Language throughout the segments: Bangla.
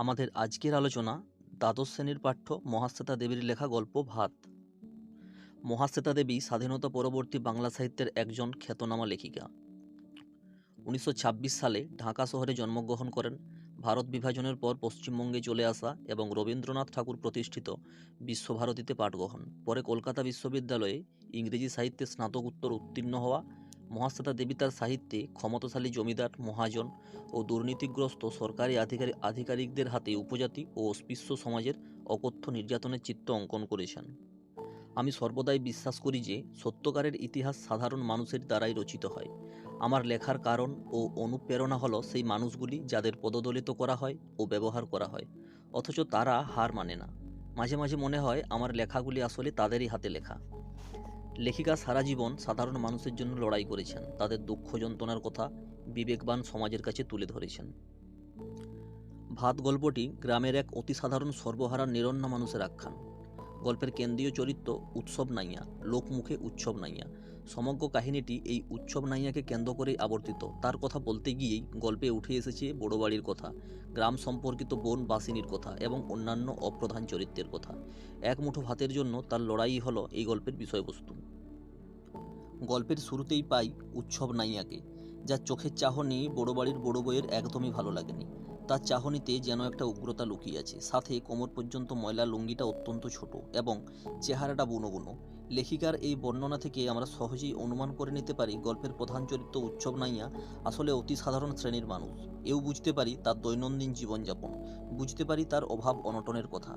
আমাদের আজকের আলোচনা দ্বাদশ শ্রেণীর পাঠ্য মহাশ্বেতা দেবীর লেখা গল্প ভাত। মহাশ্বেতা দেবী স্বাধীনতা পরবর্তী বাংলা সাহিত্যের একজন খ্যাতনামা লেখিকা। 1926 সালে ঢাকা শহরে জন্মগ্রহণ করেন। ভারত বিভাজনের পর পশ্চিমবঙ্গে চলে আসা এবং রবীন্দ্রনাথ ঠাকুর প্রতিষ্ঠিত বিশ্বভারতীতে পাঠ গ্রহণ, পরে কলকাতা বিশ্ববিদ্যালয়ে ইংরেজি সাহিত্যে স্নাতকোত্তর উত্তীর্ণ হওয়া মহাশ্বেতা দেবী তার সাহিত্যে ক্ষমতাশালী জমিদার, মহাজন ও দুর্নীতিগ্রস্ত সরকারি আধিকারিকদের হাতে উপজাতি ও অস্পৃশ্য সমাজের অকথ্য নির্যাতনের চিত্র অঙ্কন করেছেন। আমি সর্বদাই বিশ্বাস করি যে সত্যকারের ইতিহাস সাধারণ মানুষের দ্বারাই রচিত হয়। আমার লেখার কারণ ও অনুপ্রেরণা হলো সেই মানুষগুলি যাদের পদদলিত করা হয় ও ব্যবহার করা হয়, অথচ তারা হার মানে না। মাঝে মাঝে মনে হয় আমার লেখাগুলি আসলে তাদেরই হাতে লেখা। লেখিকা সারা জীবন সাধারণ মানুষের জন্য লড়াই করেছেন, তাদের দুঃখ যন্ত্রণার কথা বিবেকবান সমাজের কাছে তুলে ধরেছেন। ভাত গল্পটি গ্রামের এক অতি সাধারণ সর্বহারা নিরন্ন মানুষের আখ্যান। গল্পের কেন্দ্রীয় চরিত্র উৎসব নাইয়া, লোকমুখে উৎসব নাইয়া। সমগ্র কাহিনীটি এই উৎসব নাইয়াকে কেন্দ্র করেই আবর্তিত। তার কথা বলতে গিয়েই গল্পে উঠে এসেছে বড় বাড়ির কথা, গ্রাম সম্পর্কিত বোন বাসিনীর কথা এবং অন্যান্য অপ্রধান চরিত্রের কথা। এক মুঠো ভাতের জন্য তার লড়াই হলো এই গল্পের বিষয়বস্তু। গল্পের শুরুতেই পাই উৎসব নাইয়াকে, যার চোখের চাহনি বড় বাড়ির বড় বউয়ের একদমই ভালো লাগেনি। তার চাহনিতে যেন একটা উগ্রতা লুকিয়ে আছে, সাথে কোমর পর্যন্ত ময়লা লুঙ্গিটা অত্যন্ত ছোট এবং চেহারাটা বুনো বুনো। লেখিকার এই বর্ণনা থেকে আমরা সহজেই অনুমান করে নিতে পারি গল্পের প্রধান চরিত্র উৎসব নাইয়া আসলে অতি সাধারণ শ্রেণীর মানুষ। এও বুঝতে পারি তার দৈনন্দিন জীবনযাপন, বুঝতে পারি তার অভাব অনটনের কথা।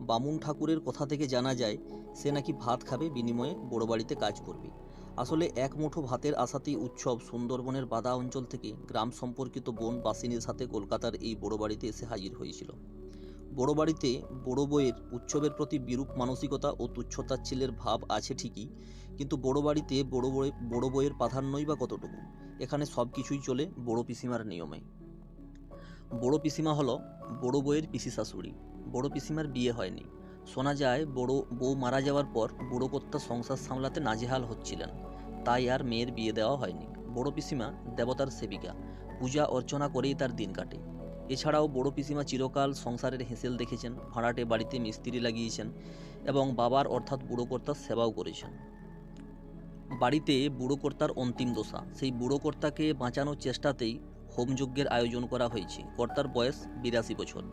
বামুন ঠাকুরের কথা থেকে জানা যায় সে নাকি ভাত খাবে, বিনিময়ে বড় বাড়িতে কাজ করবে। আসলে এক মুঠো ভাতের আশাতেই উৎসব সুন্দরবনের বাদা অঞ্চল থেকে গ্রাম সম্পর্কিত বোন বাসিনীর সাথে কলকাতার এই বড় বাড়িতে এসে হাজির হয়েছিল। বড় বাড়িতে বড় বউয়ের উৎসবের প্রতি বিরূপ মানসিকতা ও তুচ্ছতাচ্ছিল্যের ভাব আছে ঠিকই, কিন্তু বড় বাড়িতে বড় বউয়ের প্রাধান্যই বা কতটুকু। এখানে সব কিছুই চলে বড় পিসিমার নিয়মে। বড় পিসিমা হলো বড় বউয়ের পিসি শাশুড়ি। বড় পিসিমার বিয়ে হয়নি। শোনা যায় বড় বউ মারা যাওয়ার পর বুড়ো কর্তা সংসার সামলাতে নাজেহাল হচ্ছিলেন, তাই আর মেয়ের বিয়ে দেওয়া হয়নি। বড় পিসিমা দেবতার সেবিকা, পূজা অর্চনা করেই তার দিন কাটে। এছাড়াও বড় পিসিমা চিরকাল সংসারের হেঁসেল দেখেছেন, ভাড়াটে বাড়িতে মিস্ত্রি লাগিয়েছেন এবং বাবার অর্থাৎ বুড়ো কর্তার সেবাও করেছেন। বাড়িতে বুড়ো কর্তার অন্তিম দশা, সেই বুড়ো কর্তাকে বাঁচানোর চেষ্টাতেই হোমযজ্ঞের আয়োজন করা হয়েছে। কর্তার বয়স 82 বছর।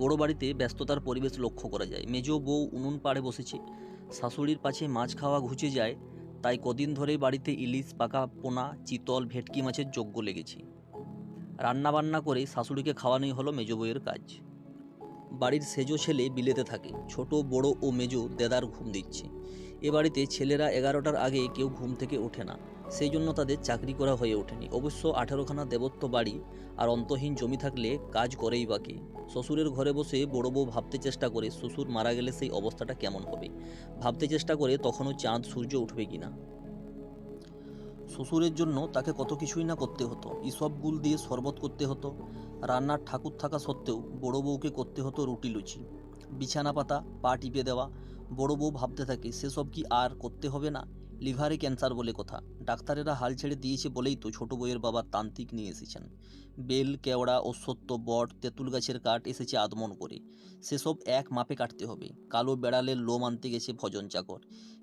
বড় বাড়িতে ব্যস্ততার পরিবেশ লক্ষ্য করা যায়। মেজ বউ উনুন পাড়ে বসেছে, শাশুড়ির পাছে মাছ খাওয়া ঘুচে যায়, তাই কদিন ধরেই বাড়িতে ইলিশ, পাকা পোনা, চিতল, ভেটকি মাছের যজ্ঞ লেগেছে। রান্নাবান্না করে শাশুড়িকে খাওয়ানোই হলো মেজ বউয়ের কাজ। বাড়ির সেজো ছেলে বিলেতে থাকে, ছোট বড় ও মেজো দেদার ঘুম দিচ্ছে। এ বাড়িতে ছেলেরা 11টার আগে কেউ ঘুম থেকে ওঠে না, সেই জন্য তাদের চাকরি করা হয়ে ওঠেনি। অবশ্য 18খানা দেবত্ব বাড়ি আর অন্তহীন জমি থাকলে কাজ করেই বা কে? শ্বশুরের ঘরে বসে বড় বউ ভাবতে চেষ্টা করে শ্বশুর মারা গেলে সেই অবস্থাটা কেমন হবে, ভাবতে চেষ্টা করে তখনও চাঁদ সূর্য উঠবে কিনা। শ্বশুরের জন্য তাকে কত কিছুই না করতে হতো। ইসব গুল দিয়ে শরবত করতে হতো, রান্নার ঠাকুর থাকা সত্ত্বেও বড় বউকে করতে হতো রুটি লুচি, বিছানা পাতা, পা টিপে দেওয়া। বড় বউ ভাবতে থাকে সেসব কি আর করতে হবে না? লিভারে ক্যান্সার বলে কথা, ডাক্তারেরা হাল ছেড়ে দিয়েছে বলেই তো ছোট বউয়ের বাবা তান্ত্রিক নিয়ে এসেছেন। বেল, কেওড়া, অশ্বত্থ, বট, তেঁতুল গাছের কাঠ এসেছে আদমন করে, সেসব এক মাপে কাটতে হবে। কালো বেড়ালের লোম আনতে গেছে ভজন চাকর,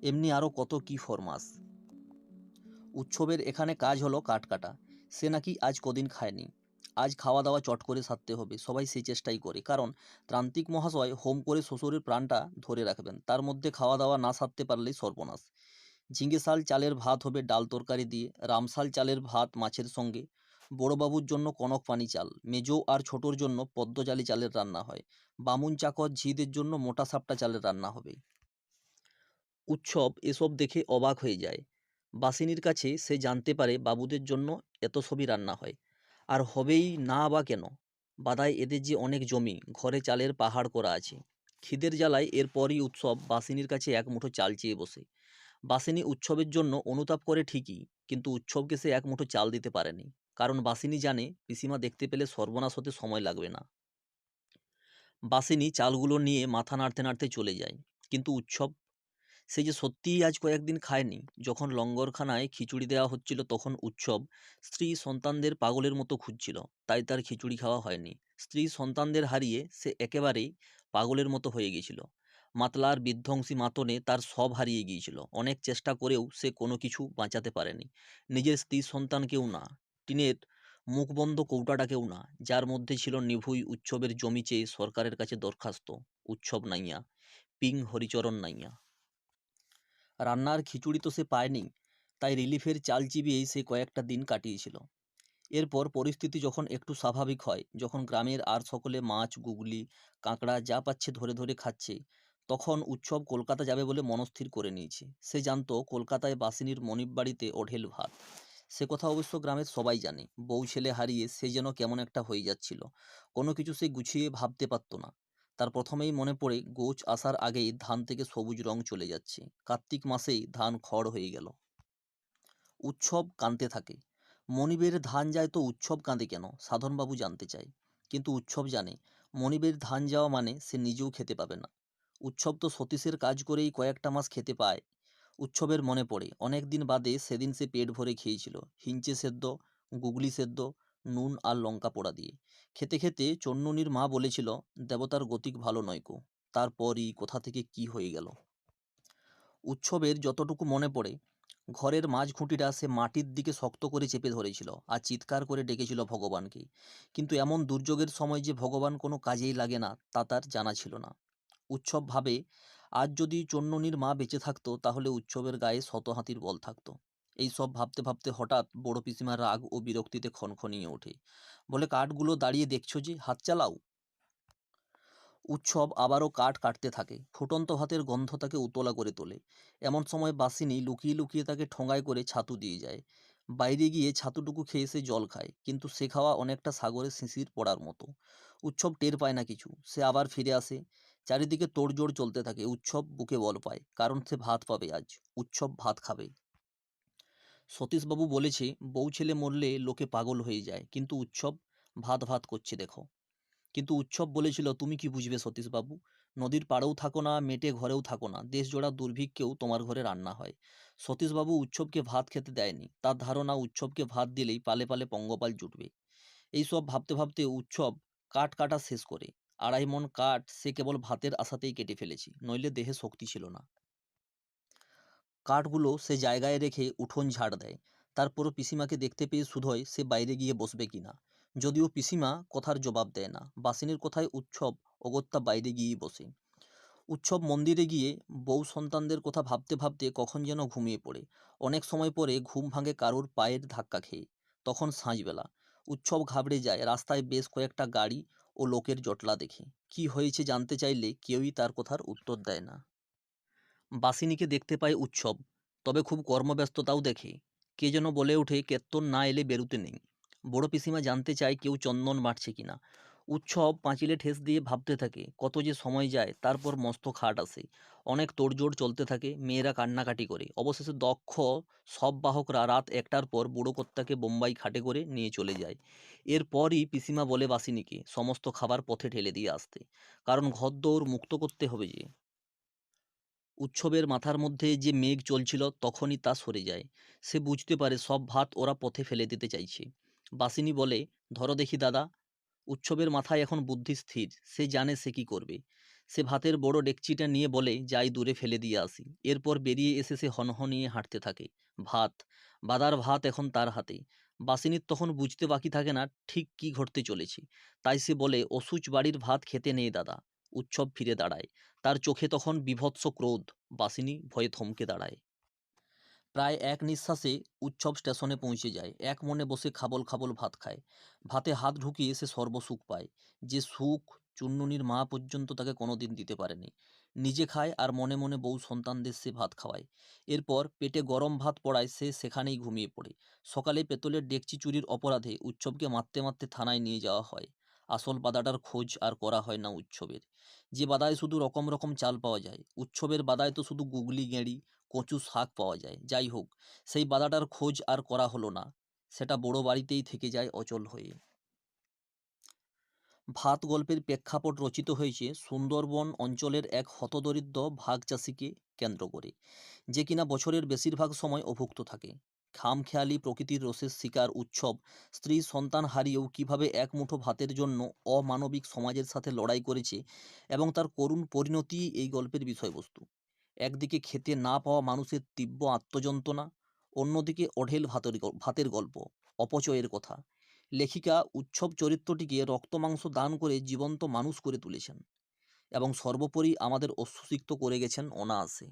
এমনি আরও কত কি ফরমাস। উৎসবের এখানে কাজ হলো কাঠ কাটা। সে নাকি আজ কদিন খায়নি, আজ খাওয়া দাওয়া চট করে সারতে হবে। সবাই সেই চেষ্টাই করে, কারণ তান্ত্রিক মহাশয় হোম করে শ্বশুরের প্রাণটা ধরে রাখবেন, তার মধ্যে খাওয়া দাওয়া না সারতে পারলেই সর্বনাশ। ঝিঙেশাল চালের ভাত হবে ডাল তরকারি দিয়ে, রামশাল চালের ভাত মাছের সঙ্গে। বড়বাবুর জন্য কনক পানি চাল, মেজো আর ছোটোর জন্য পদ্মজালি চালের রান্না হয়। বামুন চাকর ঝিদের জন্য মোটা সাপটা চালের রান্না হবে। উৎসব এসব দেখে অবাক হয়ে যায়। বাসিনীর কাছে সে জানতে পারে বাবুদের জন্য এত সবই রান্না হয়, আর হবেই না বা কেন? বাদায় এদের যে অনেক জমি, ঘরে চালের পাহাড় করা আছে। খিদের জ্বালায় এরপরই উৎসব বাসিনীর কাছে এক মুঠো চাল চেয়ে বসে। বাসিনী উৎসবের জন্য অনুতাপ করে ঠিকই, কিন্তু উৎসবকে সে এক মুঠো চাল দিতে পারেনি, কারণ বাসিনী জানে পিসিমা দেখতে পেলে সর্বনাশ হতে সময় লাগবে না। বাসিনী চালগুলো নিয়ে মাথা নাড়তে নাড়তে চলে যায়, কিন্তু উৎসব সে যে সত্যিই আজ কয়েকদিন খায়নি। যখন লঙ্গরখানায় খিচুড়ি দেওয়া হচ্ছিল তখন উৎসব স্ত্রী সন্তানদের পাগলের মতো খুঁজছিল, তাই তার খিচুড়ি খাওয়া হয়নি। স্ত্রী সন্তানদের হারিয়ে সে একেবারেই পাগলের মতো হয়ে গিয়েছিল। মাতলার বিধ্বংসী মাতনে তার সব হারিয়ে গিয়েছিল। অনেক চেষ্টা করেও সে কোনো কিছু বাঁচাতে পারেনি। নিজের স্ত্রী সন্তানকেও না, টিনের মুখবন্ধ কৌটাটাকেও না, যার মধ্যে ছিল নিভুই উৎসবের জমি চেয়ে সরকারের কাছে দরখাস্ত। উৎসব নাইয়া, পিং হরিচরণ নাইয়া। রান্নার খিচুড়ি তো সে পায়নি, তাই রিলিফের চাল চিবিয়েই সে কয়েকটা দিন কাটিয়েছিল। এরপর পরিস্থিতি যখন একটু স্বাভাবিক হয়, যখন গ্রামের আর সকলে মাছ, গুগলি, কাঁকড়া যা পাচ্ছে ধরে ধরে খাচ্ছে, তখন উৎসব কলকাতা যাবে বলে মনস্থির করে নিয়েছে। সে জানতো কলকাতায় বাসিনীর মনিব বাড়িতে ওঢেল ভাত। সে কথা অবশ্য গ্রামের সবাই জানে। বউ ছেলে হারিয়ে সে যেন কেমন একটা হয়ে যাচ্ছিল। কোনো কিছু সে গুছিয়ে ভাবতে পারতো না। তার প্রথমেই মনে পড়ে গোছ আসার আগেই ধান থেকে সবুজ রং চলে যাচ্ছে। কার্তিক মাসেই ধান খড় হয়ে গেল। উৎসব কাঁদতে থাকে। মনিবের ধান যায় তো উৎসব কাঁদে কেন, সাধনবাবু জানতে চায়। কিন্তু উৎসব জানে মনিবের ধান যাওয়া মানে সে নিজেও খেতে পাবে না। উৎসব তো সতীশের কাজ করেই কয়েকটা মাস খেতে পায়। উৎসবের মনে পড়ে অনেক দিন বাদে সেদিন সে পেট ভরে খেয়েছিল হিঞ্চে সেদ্ধ, গুগলি সেদ্ধ, নুন আর লঙ্কা পোড়া দিয়ে। খেতে খেতে চন্নুনির মা বলেছিল, দেবতার গতিক ভালো নয়কো। তারপরই কোথা থেকে কি হয়ে গেল। উৎসবের যতটুকু মনে পড়ে, ঘরের মাঝ খুঁটিটা সে মাটির দিকে শক্ত করে চেপে ধরেছিল আর চিৎকার করে ডেকেছিল ভগবানকে। কিন্তু এমন দুর্যোগের সময় যে ভগবান কোনো কাজেই লাগে না তা তার জানা ছিল না। উৎসব ভাবে, আজ যদি চন্ননীর মা বেঁচে থাকতো তাহলে উৎসবের গায়ে শত হাতির বল থাকতো। এই সব ভাবতে ভাবতে হঠাৎ বড় পিসিমার রাগ ও বিরক্তিতে খনখনিয়ে ওঠে। বলে, কাঠগুলো দাঁড়িয়ে দেখছো যে, হাত চালাও। উৎসব আবারও কাঠ কাটতে থাকে। ফুটন্ত ভাতের গন্ধ তাকে উতলা করে তোলে। এমন সময় বাসিনী লুকিয়ে লুকিয়ে তাকে ঠোঙায় করে ছাতু দিয়ে যায়। বাইরে গিয়ে ছাতুটুকু খেয়ে সে জল খায়, কিন্তু সে খাওয়া অনেকটা সাগরে শিশির পড়ার মতো। উৎসব টের পায় না কিছু। সে আবার ফিরে আসে। চারিদিকে তোড়জোড় চলতে থাকে। উৎসব বুকে বল পায়, কারণ সে ভাত পাবে আজ। উৎসব ভাত খাবে। সতীশবাবু বলেছে, বউ ছেলে মরলে লোকে পাগল হয়ে যায়, কিন্তু উৎসব ভাত ভাত করছে দেখো। কিন্তু উৎসব বলেছিল, তুমি কি বুঝবে সতীশবাবু? নদীর পাড়েও থাকো না, মেটে ঘরেও থাকো না, দেশজোড়া দুর্ভিক্ষেও তোমার ঘরে রান্না হয়। সতীশবাবু উৎসবকে ভাত খেতে দেয়নি। তার ধারণা উৎসবকে ভাত দিলেই পালে পালে পঙ্গপাল জুটবে। এইসব ভাবতে ভাবতে উৎসব কাঠ কাটা শেষ করে। 2.5 মণ কাঠ সে কেবল ভাতের আশাতেই কেটে ফেলেছে, নইলে দেহে শক্তি ছিল না। কাঠগুলো সে জায়গায় রেখে উঠোন ঝাড় দেয়। তারপরও পিসিমাকে দেখতে পেয়ে শুধোয় সে বাইরে গিয়ে বসবে কিনা। যদিও পিসিমা কথার জবাব দেয় না। বাসিনীর কথায় উৎসব অগত্যা বাইরে গিয়েই বসে। উৎসব মন্দিরে গিয়ে বউ সন্তানদের কথা ভাবতে ভাবতে কখন যেন ঘুমিয়ে পড়ে। অনেক সময় পরে ঘুম ভাঙে কারোর পায়ের ধাক্কা খেয়ে। তখন সাঁঝবেলা। উৎসব ঘাবড়ে যায়। রাস্তায় বেশ কয়েকটা গাড়ি ও লোকের জটলা দেখে। কি হয়েছে জানতে চাইলে কেউই তার কথার উত্তর দেয় না। বাসিনীকে দেখতে পায় উৎসব, তবে খুব কর্মব্যস্ততাও দেখে। কে যেন বলে ওঠে, কেত্তন না এলে বেরুতে নেই। বড় পিসিমা জানতে চায় কেউ চন্দন বাটছে কিনা। উৎসব পাঁচিলে ঠেস দিয়ে ভাবতে থাকে কত যে সময় যায়। তারপর মস্ত খাট আসে। অনেক তোড়জোড় চলতে থাকে। মেয়েরা কান্নাকাটি করে। অবশেষে দক্ষ সব বাহকরা রাত 1টার পর বুড়ো কর্তাকে বোম্বাই খাটে করে নিয়ে চলে যায়। এরপরই পিসিমা বলে বাসিনীকে সমস্ত খাবার পথে ঢেলে দিয়ে আসতে, কারণ ঘরদৌড় মুক্ত করতে হবে যে। উৎসবের মাথার মধ্যে যে মেঘ চলছিল তখনই তা সরে যায়। সে বুঝতে পারে সব ভাত ওরা পথে ফেলে দিতে চাইছে। বাসিনী বলে, ধরো দেখি দাদা। উৎসবের মাথায় এখন বুদ্ধি স্থির। সে জানে সে কি করবে। সে ভাতের বড় ডেকচিটা নিয়ে বলে, যাই দূরে ফেলে দিয়ে আসি। এরপর বেরিয়ে এসে সে হনহনিয়ে হাঁটতে থাকে। ভাত, বাদার ভাত এখন তার হাতে। বাসিনীর তখন বুঝতে বাকি থাকে না ঠিক কি ঘটতে চলেছে। তাই সে বলে, অসুচ বাড়ির ভাত খেতে নেই দাদা। উৎসব ফিরে দাঁড়ায়। তার চোখে তখন বীভৎস ক্রোধ। বাসিনী ভয়ে থমকে দাঁড়ায়। প্রায় এক নিঃশ্বাসে উৎসব স্টেশনে পৌঁছে যায়। এক মনে বসে খাবল খাবল ভাত খায়। ভাতে হাত ঢুকিয়ে সে সর্বসুখ পায়। যে সুখ চুন্নুনির মা পর্যন্ত তাকে কোনোদিন দিতে পারেনি। নিজে খায় আর মনে মনে বউ সন্তানদের সে ভাত খাওয়ায়। এরপর পেটে গরম ভাত পড়ায় সে সেখানেই ঘুমিয়ে পড়ে। সকালে পেতলের ডেকচি চুরির অপরাধে উৎসবকে মারতে মারতে থানায় নিয়ে যাওয়া হয়। আসল বাদাটার খোঁজ আর করা হয় না উৎসবের। যে বাদায় শুধু রকম রকম চাল পাওয়া যায়, উৎসবের বাদায় তো শুধু গুগলি গেঁড়ি, কচু শাক পাওয়া যায়। যাই হোক, সেই বাদাটার খোঁজ আর করা হলো না। সেটা বড় বাড়িতেই থেকে যায় অচল হয়ে। ভাত গল্পের প্রেক্ষাপট রচিত হয়েছে সুন্দরবন অঞ্চলের এক হতদরিদ্র ভাগ চাষিকে কেন্দ্র করে, যে কিনা বছরের বেশিরভাগ সময় অভুক্ত থাকে। খামখেয়ালি প্রকৃতির রোষের শিকার উৎসব স্ত্রী সন্তান হারিয়েও কিভাবে এক মুঠো ভাতের জন্য অমানবিক সমাজের সাথে লড়াই করেছে এবং তার করুণ পরিণতি এই গল্পের বিষয়বস্তু। একদিকে খেতে না পাওয়া মানুষের তীব্র আত্মযন্ত্রণা, অন্যদিকে অঢেল ভাতের গল্প, অপচয়ের কথা। লেখিকা উৎসব চরিত্রটিকে রক্তমাংস দান করে জীবন্ত মানুষ করে তুলেছেন এবং সর্বোপরি আমাদের অশ্রুসিক্ত করে গেছেন অনায়াসে।